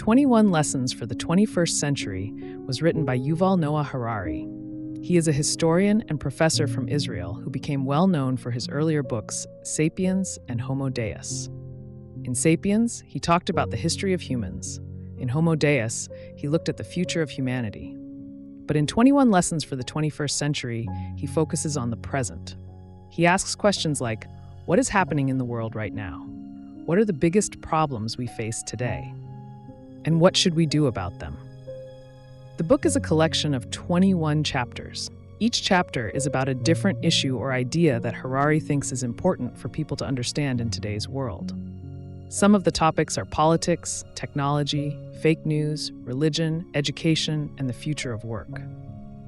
21 Lessons for the 21st Century was written by Yuval Noah Harari. He is a historian and professor from Israel who became well known for his earlier books, Sapiens and Homo Deus. In Sapiens, he talked about the history of humans. In Homo Deus, he looked at the future of humanity. But in 21 Lessons for the 21st Century, he focuses on the present. He asks questions like, what is happening in the world right now? What are the biggest problems we face today? And what should we do about them? The book is a collection of 21 chapters. Each chapter is about a different issue or idea that Harari thinks is important for people to understand in today's world. Some of the topics are politics, technology, fake news, religion, education, and the future of work.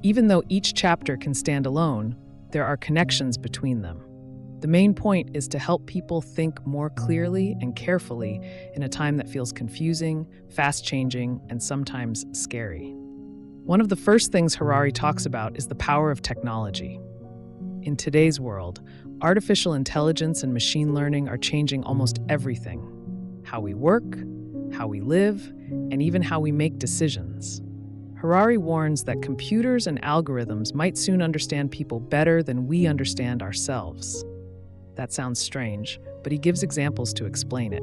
Even though each chapter can stand alone, there are connections between them. The main point is to help people think more clearly and carefully in a time that feels confusing, fast-changing, and sometimes scary. One of the first things Harari talks about is the power of technology. In today's world, artificial intelligence and machine learning are changing almost everything: how we work, how we live, and even how we make decisions. Harari warns that computers and algorithms might soon understand people better than we understand ourselves. That sounds strange, but he gives examples to explain it.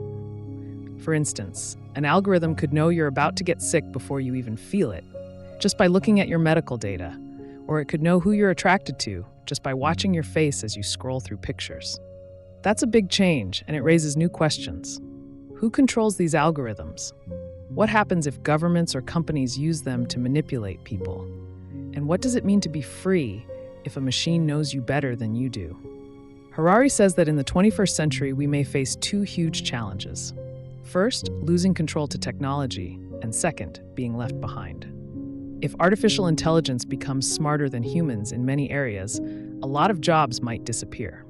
For instance, an algorithm could know you're about to get sick before you even feel it, just by looking at your medical data, or it could know who you're attracted to just by watching your face as you scroll through pictures. That's a big change, and it raises new questions. Who controls these algorithms? What happens if governments or companies use them to manipulate people? And what does it mean to be free if a machine knows you better than you do? Harari says that in the 21st century, we may face two huge challenges. First, losing control to technology, and second, being left behind. If artificial intelligence becomes smarter than humans in many areas, a lot of jobs might disappear.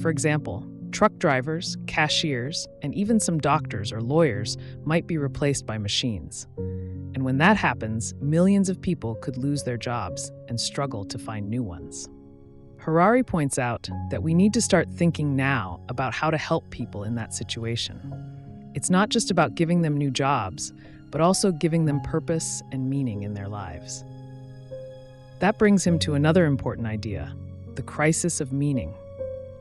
For example, truck drivers, cashiers, and even some doctors or lawyers might be replaced by machines. And when that happens, millions of people could lose their jobs and struggle to find new ones. Harari points out that we need to start thinking now about how to help people in that situation. It's not just about giving them new jobs, but also giving them purpose and meaning in their lives. That brings him to another important idea: the crisis of meaning.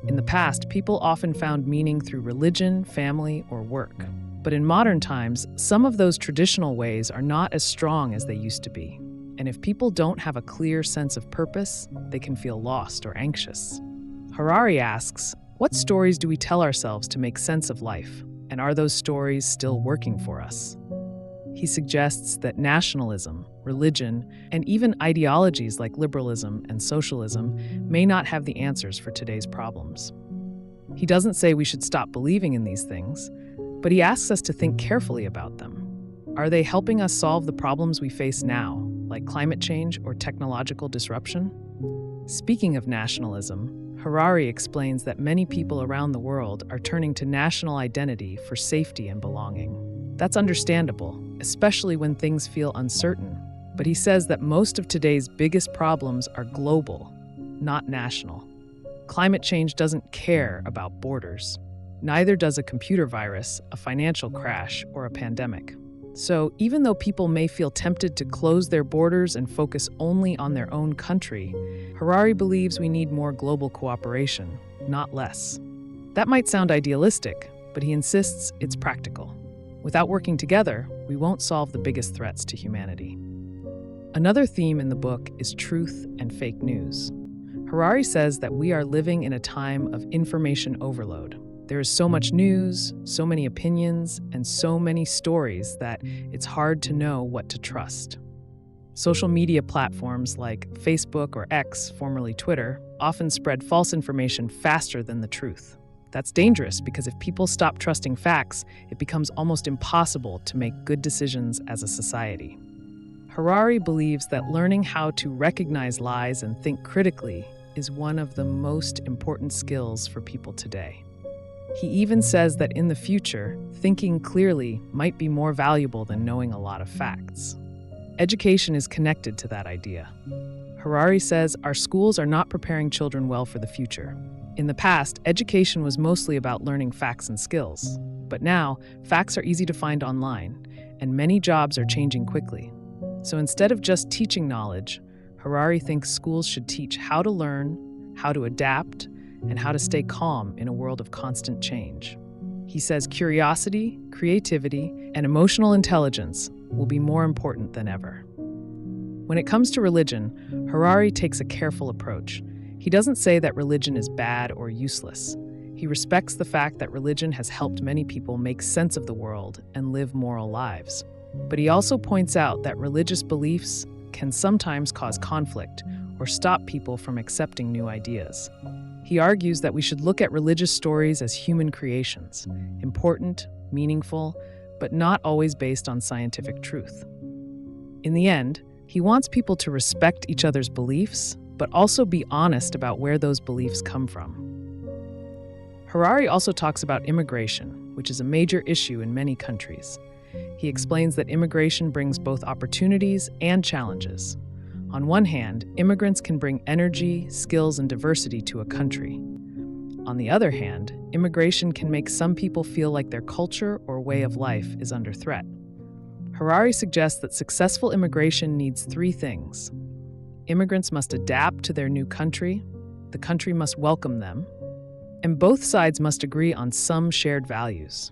In the past, people often found meaning through religion, family, or work. But in modern times, some of those traditional ways are not as strong as they used to be. And if people don't have a clear sense of purpose, they can feel lost or anxious. Harari asks, what stories do we tell ourselves to make sense of life? And are those stories still working for us? He suggests that nationalism, religion, and even ideologies like liberalism and socialism may not have the answers for today's problems. He doesn't say we should stop believing in these things, but he asks us to think carefully about them. Are they helping us solve the problems we face now, like climate change or technological disruption? Speaking of nationalism, Harari explains that many people around the world are turning to national identity for safety and belonging. That's understandable, especially when things feel uncertain. But he says that most of today's biggest problems are global, not national. Climate change doesn't care about borders. Neither does a computer virus, a financial crash, or a pandemic. So even though people may feel tempted to close their borders and focus only on their own country, Harari believes we need more global cooperation, not less. That might sound idealistic, but he insists it's practical. Without working together, we won't solve the biggest threats to humanity. Another theme in the book is truth and fake news. Harari says that we are living in a time of information overload. There is so much news, so many opinions, and so many stories that it's hard to know what to trust. Social media platforms like Facebook or X, formerly Twitter, often spread false information faster than the truth. That's dangerous because if people stop trusting facts, it becomes almost impossible to make good decisions as a society. Harari believes that learning how to recognize lies and think critically is one of the most important skills for people today. He even says that in the future, thinking clearly might be more valuable than knowing a lot of facts. Education is connected to that idea. Harari says our schools are not preparing children well for the future. In the past, education was mostly about learning facts and skills. But now, facts are easy to find online, and many jobs are changing quickly. So instead of just teaching knowledge, Harari thinks schools should teach how to learn, how to adapt, and how to stay calm in a world of constant change. He says curiosity, creativity, and emotional intelligence will be more important than ever. When it comes to religion, Harari takes a careful approach. He doesn't say that religion is bad or useless. He respects the fact that religion has helped many people make sense of the world and live moral lives. But he also points out that religious beliefs can sometimes cause conflict or stop people from accepting new ideas. He argues that we should look at religious stories as human creations, important, meaningful, but not always based on scientific truth. In the end, he wants people to respect each other's beliefs, but also be honest about where those beliefs come from. Harari also talks about immigration, which is a major issue in many countries. He explains that immigration brings both opportunities and challenges. On one hand, immigrants can bring energy, skills, and diversity to a country. On the other hand, immigration can make some people feel like their culture or way of life is under threat. Harari suggests that successful immigration needs three things. Immigrants must adapt to their new country, the country must welcome them, and both sides must agree on some shared values.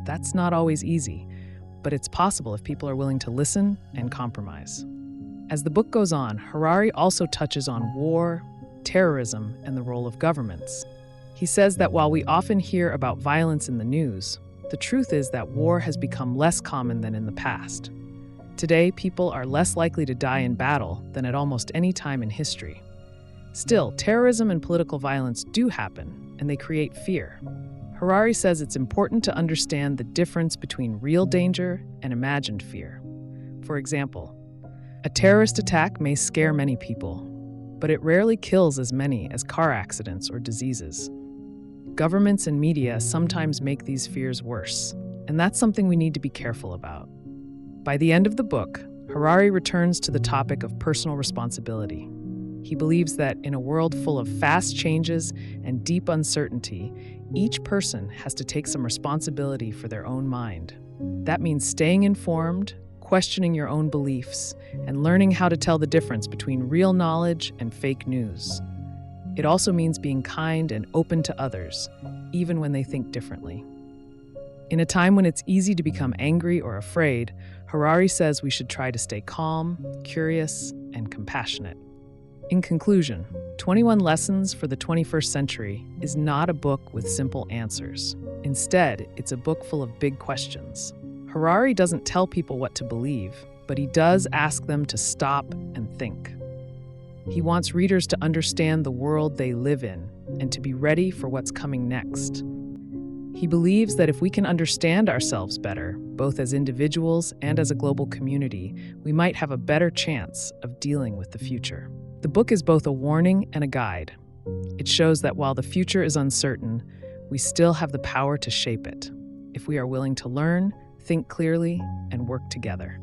That's not always easy, but it's possible if people are willing to listen and compromise. As the book goes on, Harari also touches on war, terrorism, and the role of governments. He says that while we often hear about violence in the news, the truth is that war has become less common than in the past. Today, people are less likely to die in battle than at almost any time in history. Still, terrorism and political violence do happen, and they create fear. Harari says it's important to understand the difference between real danger and imagined fear. For example, a terrorist attack may scare many people, but it rarely kills as many as car accidents or diseases. Governments and media sometimes make these fears worse, and that's something we need to be careful about. By the end of the book, Harari returns to the topic of personal responsibility. He believes that in a world full of fast changes and deep uncertainty, each person has to take some responsibility for their own mind. That means staying informed, questioning your own beliefs, and learning how to tell the difference between real knowledge and fake news. It also means being kind and open to others, even when they think differently. In a time when it's easy to become angry or afraid, Harari says we should try to stay calm, curious, and compassionate. In conclusion, 21 Lessons for the 21st Century is not a book with simple answers. Instead, it's a book full of big questions. Harari doesn't tell people what to believe, but he does ask them to stop and think. He wants readers to understand the world they live in and to be ready for what's coming next. He believes that if we can understand ourselves better, both as individuals and as a global community, we might have a better chance of dealing with the future. The book is both a warning and a guide. It shows that while the future is uncertain, we still have the power to shape it, if we are willing to learn, think clearly, and work together.